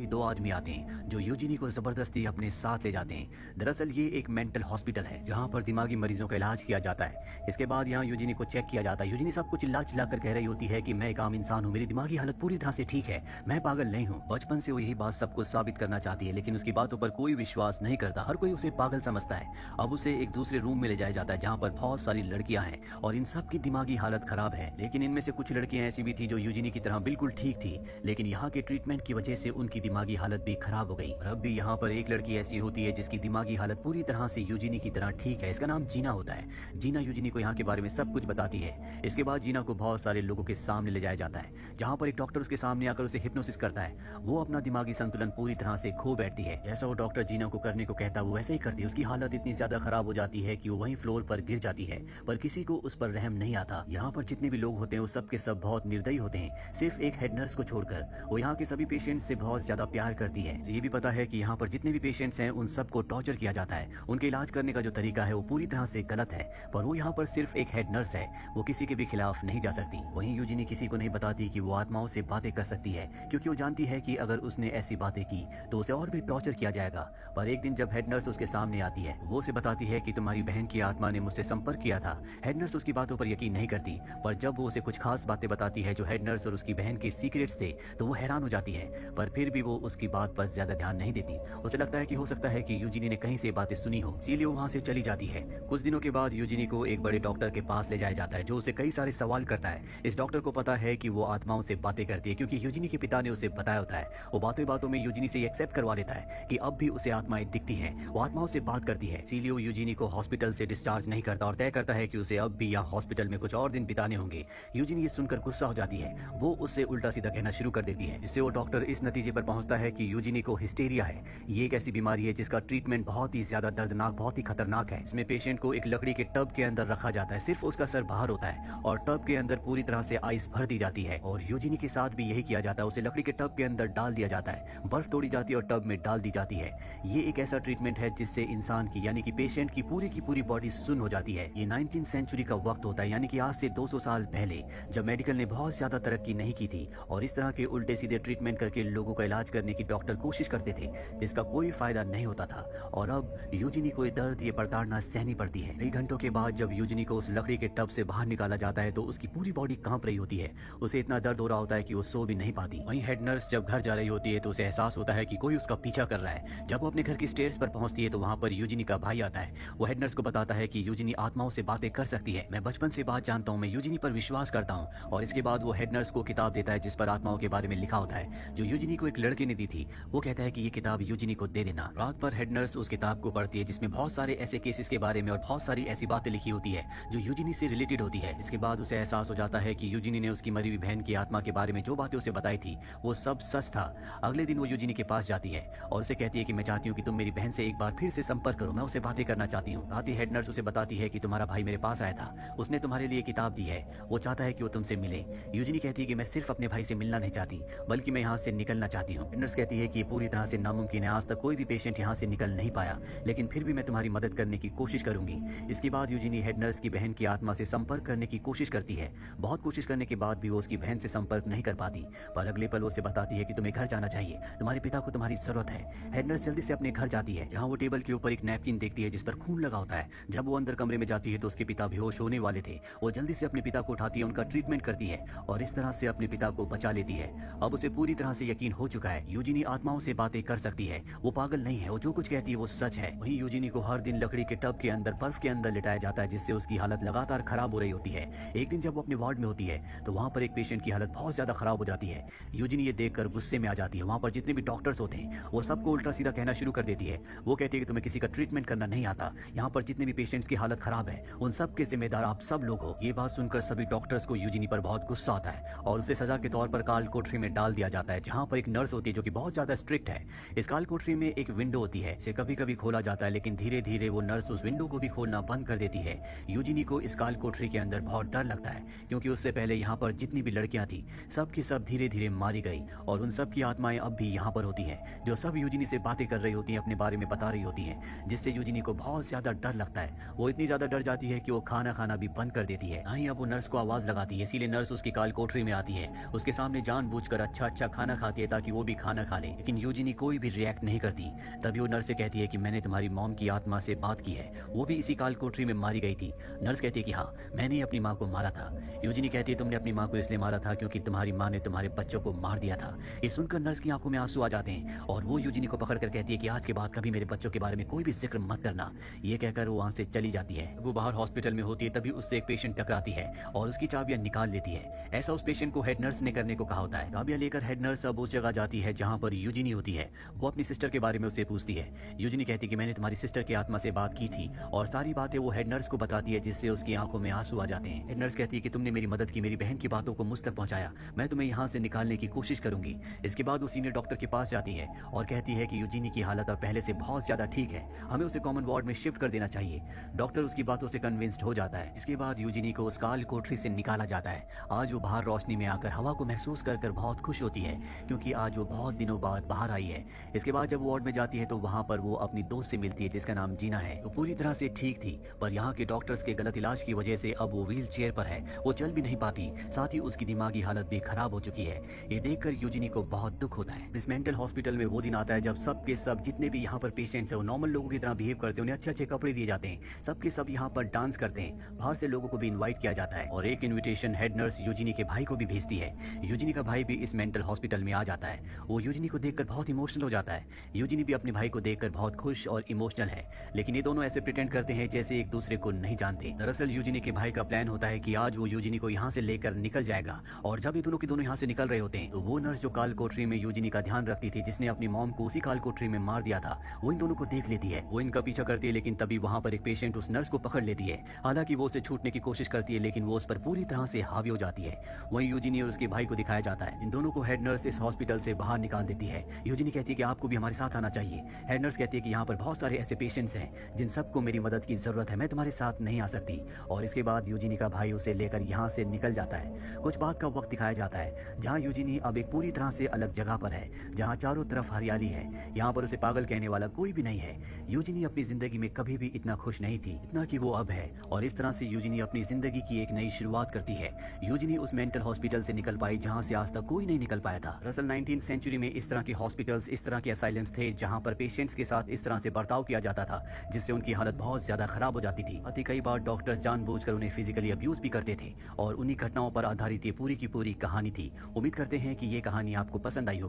भी दो आदमी आते हैं जो यूजिनी को जबरदस्ती अपने साथ ले जाते हैं। दरअसल ये एक मेंटल हॉस्पिटल है जहाँ पर दिमागी मरीजों का इलाज किया जाता है। इसके बाद यहाँ यूजिनी को चेक किया जाता है। यूजिनी सब कुछ चिल्ला चिल्ला कर कह रही होती है कि मैं एक आम इंसान हूँ, मेरी दिमागी हालत पूरी तरह से ठीक है, मैं पागल नहीं हूँ। बचपन से वो यही बात सबको साबित करना चाहती है, लेकिन उसकी बातों पर कोई विश्वास नहीं करता। हर कोई उसे पागल समझता है। अब उसे एक दूसरे रूम में ले जाया जाता है जहाँ पर बहुत सारी लड़कियां हैं और इन सब की दिमागी हालत खराब है। लेकिन इनमें से कुछ लड़कियां ऐसी भी थी जो यूजिनी की तरह बिल्कुल ठीक थी, लेकिन यहाँ के ट्रीटमेंट की वजह से उनकी दिमागी हालत भी खराब हो गई। और अब भी यहाँ पर एक लड़की ऐसी होती है जिसकी दिमागी हालत पूरी तरह से यूजिनी की तरह ठीक है। इसका नाम जीना होता है। जीना यूजिनी को यहाँ के बारे में सब कुछ बताती है। इसके बाद जीना को बहुत सारे लोगों के सामने ले जाया जाता है जहाँ पर एक डॉक्टर उसके सामने आकर उसे हिप्नोसिस करता है। वो अपना दिमागी संतुलन पूरी तरह से खो बैठती है। जैसा वो डॉक्टर जीना को करने को कहता है वो वैसे ही करती है। उसकी हालत इतनी ज्यादा खराब हो जाती है कि वो वहीं फ्लोर पर गिर जाती है, पर किसी को उस पर रहम नहीं आता। यहाँ पर जितने भी लोग होते हैं वो सब के सब बहुत निर्दयी होते हैं, सिर्फ एक हेड नर्स को छोड़कर। वो यहाँ के सभी पेशेंट्स से बहुत ज्यादा प्यार करती है। ये भी पता है कि यहाँ पर जितने भी पेशेंट्स हैं उन सबको टॉर्चर किया जाता है। उनके इलाज करने का जो तरीका है वो पूरी तरह से गलत है, पर वो यहाँ पर सिर्फ एक हेड नर्स है, वो किसी के भी खिलाफ नहीं जा सकती। वहीं यूजिनी किसी को नहीं बताती कि वो आत्माओं से बातें कर सकती है, क्योंकि वो जानती है कि अगर उसने ऐसी बातें की तो उसे और भी टॉर्चर किया जाएगा। पर एक दिन जब हेड नर्स उसके सामने आती है, वो उसे बताती है कि तुम्हारी बहन की आत्मा ने मुझसे संपर्क किया था। हेड नर्स उसकी बातों पर यकीन नहीं करती, पर जब वो उसे कुछ खास बातें बताती है जो हेड नर्स और उसकी बहन के सीक्रेट्स थे, तो वो हैरान हो जाती है। पर फिर भी वो उसकी बात पर ज्यादा ध्यान नहीं देती। उसे लगता है कि हो सकता है कि यूजिनी ने कहीं से बातें सुनी हो, इसीलिए वो वहाँ से चली जाती है। कुछ दिनों के बाद यूजिनी को एक बड़े डॉक्टर के पास ले जाया जाता है जो उसे कई सारे सवाल करता है। इस डॉक्टर को पता है कि वो आत्माओं से बातें करती है, क्योंकि यूजिनी के पिता ने उसे बताया होता है। वो बातों बातों में यूजिनी से एक्सेप्ट करवा लेता है कि अब भी उसे आत्माएं दिखती हैं, वो आत्माओं से बात करती है। इसीलिए वो यूजिनी को हॉस्पिटल से डिस्चार्ज नहीं करता और तय करता है कि उसे अब भी यहाँ हॉस्पिटल में कुछ और दिन बिताने होंगे। यूजिनी ये सुनकर गुस्सा हो जाती है। वो उससे उल्टा सीधा कहना शुरू कर देती है। इससे वो डॉक्टर इस नतीजे पर पहुंचता है कि यूजिनी को हिस्टेरिया है। ये एक ऐसी बीमारी है जिसका ट्रीटमेंट बहुत ही ज्यादा दर्दनाक, बहुत ही खतरनाक है। इसमें पेशेंट को एक लकड़ी के टब के अंदर रखा जाता है, सिर्फ उसका सर बाहर होता है और टब के अंदर पूरी तरह से आइस भर दी जाती है। और यूजिनी के साथ भी यही किया जाता है। उसे लकड़ी के टब के अंदर डाल दिया जाता है, बर्फ तोड़ी जाती है और टब में डाल दी जाती है। ये एक ऐसा ट्रीटमेंट है जिससे इंसान की यानी कि पेशेंट की पूरी बॉडी सुन्न हो जाती है। ये 19वीं सेंचुरी का वक्त होता है, यानी कि आज से 200 साल पहले, जब मेडिकल ने बहुत ज्यादा तरक्की नहीं की थी और इस तरह के उल्टे सीधे ट्रीटमेंट करके लोगों का इलाज करने की डॉक्टर कोशिश करते थे, जिसका कोई फायदा नहीं होता था। और अब यूजिनी को ये दर्द, ये प्रताड़ना सहनी पड़ती है। कई घंटों के बाद जब यूजिनी को उस लकड़ी के टब से बाहर निकाला जाता है तो उसकी पूरी बॉडी कांप रही होती है। उसे इतना दर्द हो रहा होता है कि वो सो भी नहीं पाती। वहीं हेड नर्स जब घर जा रही होती है तो उसे एहसास होता है कि कोई उसका पीछा कर रहा है। जब वो अपने घर की स्टेयर्स पर पहुंचती है तो वहां पर यूजिनी का भाई आता है। वो हेड नर्स को बताता है कि यूजिनी आत्माओं से बातें कर सकती है। मैं बचपन से बात जानता हूँ, मैं यूजिनी पर विश्वास करता हूँ। और इसके बाद वो हेड नर्स को किताब देता है जिस पर आत्माओं के बारे में लिखा होता है, जो यूजिनी को एक लड़के ने दी थी। वो कहता है कि ये किताब यूजिनी को दे देना। रात पर हेड नर्स उस किताब को पढ़ती है जिसमें बहुत सारे ऐसे केसेस के बारे में और बहुत सारी ऐसी बातें लिखी होती है जो यूजिनी से रिलेटेड होती है। इसके बाद उसे एहसास हो जाता है कि यूजिनी ने उसकी मरी हुई बहन की आत्मा के बारे में जो बातें उसे बताई थी वो सब सच था। अगले दिन वो यूजिनी के पास जाती है और उसे कहती है कि मैं चाहती हूँ कि तुम मेरी बहन से एक बार फिर से संपर्क करो, मैं उससे बातें करना चाहती हूँ। रात ही हेड नर्स उसे बताती है कि तुम्हारा भाई मेरे पास आया था, उसने तुम्हारे लिए किताब दी है, वो चाहता है कि वो तुमसे मिले। यूजिनी कहती है कि मैं सिर्फ अपने भाई से मिलना नहीं चाहती, बल्कि मैं यहाँ से निकलना चाहती हूँ। नर्स कहती है कि पूरी तरह से नामुमकिन है, आज तक कोई भी पेशेंट यहाँ से निकल नहीं पाया, लेकिन फिर भी मैं तुम्हारी मदद करने की कोशिश करूंगी। इसके बाद यूजिनी हेड नर्स की बहन की आत्मा से संपर्क करने की कोशिश करती है। बहुत कोशिश करने के बाद भी वो उसकी बहन से संपर्क नहीं कर पाती, पर अगले पल उसे बताती है कि तुम्हें घर जाना चाहिए, तुम्हारे पिता को तुम्हारी जरूरत है। हेड नर्स जल्दी से अपने घर जाती है, जहाँ वो टेबल के ऊपर एक नैपकिन देखती है जिस पर खून लगा होता है। जब वो अंदर कमरे में जाती है तो उसके पिता बेहोश होने वाले थे। वो जल्दी से अपने पिता को उठाती है, उनका ट्रीटमेंट करती है और इस तरह से अपने पिता को बचा लेती है। अब उसे पूरी तरह से यकीन हो चुका है, यूजिनी आत्माओं से बातें कर सकती है, वो पागल नहीं है, वो जो कुछ कहती है वो सच है। वहीं यूजिनी को हर दिन लकड़ी के टब के अंदर, बर्फ के अंदर लिटाया जाता है, जिससे उसकी हालत लगातार खराब हो रही होती है। एक दिन जब वो अपने वार्ड में होती है तो वहाँ पर एक पेशेंट की हालत बहुत ज्यादा खराब हो जाती है। यूजिनी ये देखकर गुस्से में आ जाती है। वहाँ पर जितने भी डॉक्टर्स होते हैं वो सबको उल्टा सीधा कहना शुरू कर देती है। वो कहती है कि तुम्हें किसी का ट्रीटमेंट करना नहीं आता, यहाँ पर जितने भी पेशेंट्स की हालत खराब है उन सब के जिम्मेदार आप सब लोग हो। ये बात सुनकर सभी डॉक्टर्स को यूजिनी पर बहुत गुस्सा आता है और उसे सजा के तौर पर काल कोठरी में डाल दिया जाता है, जहाँ पर एक नर्स होती है जो कि बहुत ज्यादा स्ट्रिक्ट है। इस काल कोठरी में एक विंडो होती है, इसे कभी कभी खोला जाता है, लेकिन धीरे धीरे वो नर्स उस विंडो को भी खोलना बंद कर देती है। यूजिनी को इस काल कोठरी के अंदर बहुत डर लगता है, क्योंकि उससे पहले यहाँ पर जितनी भी लड़कियां थी सब की सब धीरे धीरे मारी गई और उन सब की आत्माएं अब भी यहाँ पर होती है, जो सब यूजिनी से बातें कर रही होती है, अपने बारे में बता रही होती है, जिससे यूजिनी को बहुत ज्यादा डर लगता है। वो इतनी ज्यादा डर जाती है कि वो खाना खाना भी बंद कर देती है। अब वो नर्स को आवाज लगाती है, इसीलिए नर्स उसकी काल कोठरी में आती है, उसके सामने जानबूझकर अच्छा खाना खाती है ताकि वो भी खाना खा लें, लेकिन यूजिनी कोई भी रिएक्ट नहीं करती। तभी वो नर्स से कहती है कि मैंने तुम्हारी मॉम की आत्मा से बात की है, वो भी इसी काल कोठरी में मारी गई थी। नर्स कहती है कि हाँ, मैंने ही अपनी माँ को मारा था। यूजिनी कहती है तुमने अपनी माँ को इसलिए मारा था क्योंकि तुम्हारी माँ ने तुम्हारे बच्चों को मार दिया था। ये सुनकर नर्स की आंखों में आंसू आ जाते हैं और वो यूजिनी को पकड़कर कहती है कि आज के बाद कभी मेरे बच्चों के बारे में कोई भी जिक्र मत करना। ये कहकर वो वहां से चली जाती है। वो बाहर हॉस्पिटल में होती है तभी उससे एक पेशेंट टकराती है और उसकी चाबियां निकाल लेती है। ऐसा उस पेशेंट को हेड नर्स ने करने को कहा होता है। चाबियां लेकर हेड नर्स अब उस जगह जाती है जहां पर यूजिनी होती है। वो अपनी सिस्टर के बारे में उससे पूछती है। यूजिनी कहती है कि मैंने तुम्हारी सिस्टर की आत्मा से बात की थी और सारी बातें वो हेड नर्स को बताती है, जिससे उसकी आंखों में आंसू आ जाते हैं। हेड नर्स कहती है कि तुमने मेरी मदद की, मेरी बहन की बातों को मुझ तक पहुंचाया, मैं तुम्हें यहाँ से निकालने की कोशिश करूंगी। इसके बाद वो सीनियर डॉक्टर के पास जाती है और कहती है कि यूजिनी की हालत अब पहले से बहुत ज्यादा ठीक है, हमें उसे कॉमन वार्ड में शिफ्ट कर देना चाहिए। डॉक्टर उसकी बातों से कन्विंस्ड हो जाता है। इसके बाद यूजिनी को उस काल कोठरी से निकाला जाता है। आज वो बाहर रोशनी में आकर हवा को महसूस कर बहुत खुश होती है क्योंकि आज वो बहुत दिनों बाद बाहर आई है। इसके बाद जब वार्ड में जाती है तो वहाँ पर वो अपनी दोस्त से मिलती है जिसका नाम जीना है। वो पूरी तरह से ठीक थी, पर यहाँ के डॉक्टर्स के गलत इलाज की वजह से अब वो व्हील चेयर पर है, वो चल भी नहीं पाती, साथ ही उसकी दिमागी हालत भी खराब हो चुकी है। ये देखकर यूजिनी को बहुत दुख होता है। इस मेंटल हॉस्पिटल में वो दिन आता है जब सब के सब जितने भी यहाँ पर पेशेंट्स हैं वो नॉर्मल लोगों की तरह बिहेव करते हैं, उन्हें अच्छे अच्छे कपड़े दिए जाते हैं, सबके सब यहाँ पर डांस करते हैं, बाहर से लोगों को भी इनवाइट किया जाता है और एक इन्विटेशन हेड नर्स यूजिनी के भाई को भी भेजती है। यूजिनी का भाई भी इस मेंटल हॉस्पिटल में आ जाता है। वो यूजिनी को देखकर बहुत इमोशनल हो जाता है। यूजिनी भी अपने भाई को देखकर बहुत खुश और इमोशनल है, लेकिन ये दोनों ऐसे प्रिटेंड करते हैं जैसे एक दूसरे को नहीं जानते। दरअसल यूजिनी के भाई का प्लान होता है कि आज वो यूजिनी को यहाँ से लेकर निकल जाएगा और जब ये दोनों के दोनों यहाँ से निकल रहे होते हैं तो वो नर्स जो काल कोठरी में यूजिनी का ध्यान रखती थी, जिसने अपनी मॉम को उसी काल कोठरी में मार दिया था, वो इन दोनों को देख लेती है। वो इनका पीछा करती है लेकिन तभी वहाँ पर एक पेशेंट उस नर्स को पकड़ लेती है। हालांकि वो उसे छूटने की कोशिश करती है लेकिन वो उस पर पूरी तरह से हावी हो जाती है। वहीं यूजिनी और उसके भाई को दिखाया जाता है। इन दोनों को हेड नर्स इस हॉस्पिटल से बाहर निकाल देती है। यूजिनी कहती है कि आपको भी हमारे साथ आना चाहिए। हेड नर्स कहती है कि यहाँ पर बहुत सारे ऐसे पेशेंट्स हैं जिन सबको मेरी मदद की जरूरत है, मैं तुम्हारे साथ नहीं आ सकती। और इसके बाद यूजिनी का भाई उसे लेकर यहाँ से निकल जाता है। कुछ बाद का वक्त दिखाया जाता है जहाँ यूजिनी अब एक पूरी तरह से अलग जगह पर है, जहाँ चारों तरफ हरियाली है। यहाँ पर उसे पागल कहने वाला कोई भी नहीं है। यूजिनी अपनी जिंदगी में कभी भी इतना खुश नहीं थी इतना कि वो अब है, और इस तरह से यूजिनी अपनी जिंदगी की एक नई शुरुआत करती है। यूजिनी उस मेंटल हॉस्पिटल से निकल पाई जहाँ से आज तक कोई नहीं निकल पाया था। दरअसल 19th सेंचुरी में इस तरह के हॉस्पिटल्स, इस तरह के असाइलम्स थे जहाँ पर पेशेंट्स के साथ इस तरह से बर्ताव किया जाता था जिससे उनकी हालत बहुत ज्यादा खराब हो जाती थी। अति कई बार डॉक्टर्स जानबूझकर उन्हें फिजिकली अब्यूज भी करते थे और उन्हीं घटनाओं पर आधारित ये पूरी की पूरी कहानी थी। उम्मीद करते हैं कि ये कहानी आपको पसंद आई हो।